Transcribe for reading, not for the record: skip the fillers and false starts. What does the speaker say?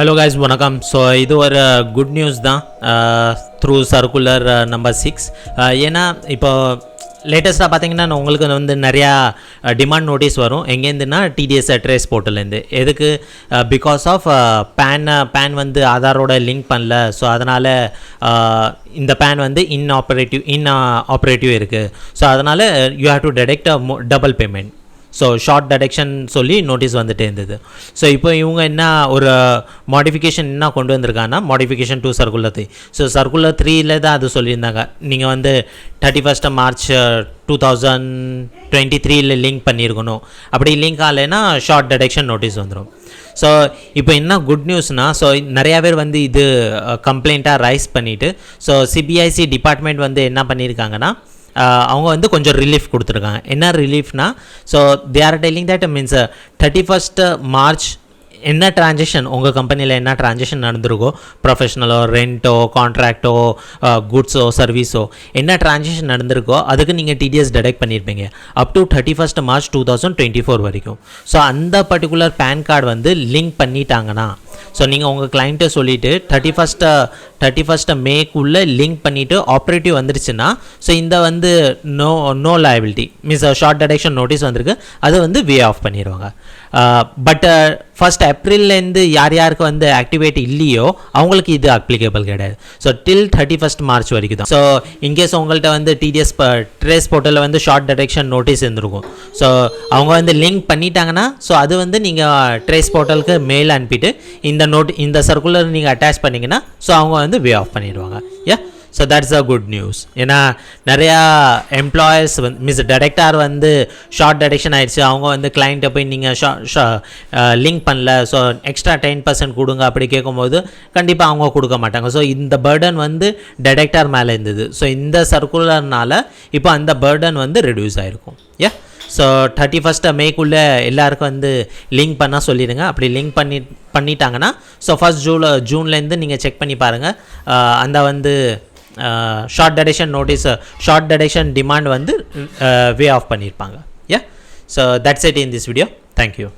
Hello guys வணக்கம். So இது ஒரு குட் நியூஸ் தான் த்ரூ சர்க்குலர் நம்பர் 6. ஏன்னா இப்போ லேட்டஸ்ட்டாக பார்த்தீங்கன்னா உங்களுக்கு வந்து நிறையா டிமாண்ட் நோட்டீஸ் வரும். எங்கேருந்துன்னா டிடிஎஸ் ட்ரேஸ் போர்ட்டல்லேருந்து. எதுக்கு? பிகாஸ் ஆஃப் பேன் வந்து ஆதாரோட லிங்க் பண்ணல. ஸோ அதனால் இந்த பேன் வந்து இன்ஆப்ரேட்டிவ் இருக்குது. ஸோ அதனால் you have to detect double payment. So short detection சொல்லி நோட்டீஸ் வந்துட்டே இருந்தது. ஸோ இப்போ இவங்க என்ன ஒரு மாடிஃபிகேஷன் என்ன கொண்டு வந்திருக்காங்கன்னா மாடிஃபிகேஷன் 2 சர்க்குலர் 3. ஸோ சர்க்குலர் 3ல் தான் அது சொல்லியிருந்தாங்க. நீங்கள் வந்து 31 மார்ச் 2023 லிங்க் பண்ணியிருக்கணும். அப்படி லிங்க் ஆகலைன்னா ஷார்ட் டிடெக்ஷன் நோட்டீஸ் வந்துடும். ஸோ இப்போ என்ன குட் நியூஸ்னால், ஸோ நிறையா பேர் வந்து இது கம்ப்ளைண்ட்டாக ரைஸ் பண்ணிவிட்டு ஸோ சிபிஐசி டிபார்ட்மெண்ட் வந்து என்ன பண்ணியிருக்காங்கன்னா அவங்க வந்து கொஞ்சம் ரிலீஃப் கொடுத்துருக்காங்க. என்ன ரிலீஃப்னா, so they are telling that means 31 March என்ன ட்ரான்சாக்ஷன் உங்கள் கம்பெனியில் என்ன ட்ரான்சாக்ஷன் நடந்திருக்கோ, ப்ரொஃபஷ்னலோ ரெண்ட்டோ கான்ட்ராக்டோ குட்ஸோ சர்வீஸோ என்ன ட்ரான்சாக்ஷன் நடந்திருக்கோ அதுக்கு நீங்கள் டிடிஎஸ் டிடெக்ட் பண்ணியிருப்பீங்க அப் டு 31 மார்ச் 2024 வரைக்கும். ஸோ அந்த பர்டிகுலர் பேன் கார்டு வந்து லிங்க் பண்ணிட்டாங்கன்னா, ஸோ நீங்கள் உங்கள் கிளைண்ட்டை சொல்லிவிட்டு 31 மேக்குள்ளே லிங்க் பண்ணிவிட்டு ஆப்ரேட்டிவ் வந்துருச்சுன்னா, ஸோ இந்த வந்து no liability means short detection notice வந்திருக்கு, அது வந்து வே ஆஃப் பண்ணிடுவாங்க. பட் 1 ஏப்ரல்லேருந்து யார் யாருக்கு வந்து ஆக்டிவேட் இல்லையோ அவங்களுக்கு இது அப்ளிகேபிள் கிடையாது. ஸோ டில் 31 மார்ச் வரைக்கும் தான். ஸோ இன்கேஸ் உங்கள்கிட்ட வந்து டிடிஎஸ் ட்ரேஸ் போர்ட்டலில் வந்து ஷார்ட் டிடெக்ஷன் நோட்டீஸ் இருந்திருக்கும். ஸோ அவங்க வந்து லிங்க் பண்ணிட்டாங்கன்னா, ஸோ அது வந்து நீங்கள் ட்ரேஸ் போர்ட்டலுக்கு மெயில் அனுப்பிட்டு இந்த சர்க்குலர் நீங்கள் அட்டாச் பண்ணிங்கன்னா, ஸோ அவங்க வந்து வே ஆஃப் பண்ணிடுவாங்க. So that's a good news. ஏன்னா நிறையா எம்ப்ளாயர்ஸ் வந்து டைரக்டார் வந்து ஷார்ட் டிடெக்ஷன் ஆகிடுச்சு, அவங்க வந்து கிளைண்ட்டை போய் நீங்கள் லிங்க் பண்ணல, ஸோ எக்ஸ்ட்ரா 10% கொடுங்க அப்படி கேட்கும்போது கண்டிப்பாக அவங்க கொடுக்க மாட்டாங்க. ஸோ இந்த பர்டன் வந்து டைரக்டார் மேலே இருந்தது. ஸோ இந்த சர்க்குலர்னால இப்போ அந்த பர்டன் வந்து ரெடியூஸ் ஆகிருக்கும். ஸோ 31 மேக்குள்ளே எல்லாருக்கும் வந்து லிங்க் பண்ணால் சொல்லிடுங்க. அப்படி லிங்க் பண்ணிட்டாங்கன்னா, ஸோ 1 ஜூன்லேருந்து நீங்கள் செக் பண்ணி பாருங்கள், அந்த வந்து ஷார்ட் டிடெக்ஷன் டிமாண்ட் வந்து வே ஆஃப் பண்ணியிருப்பாங்க. So that's it in this video. Thank you.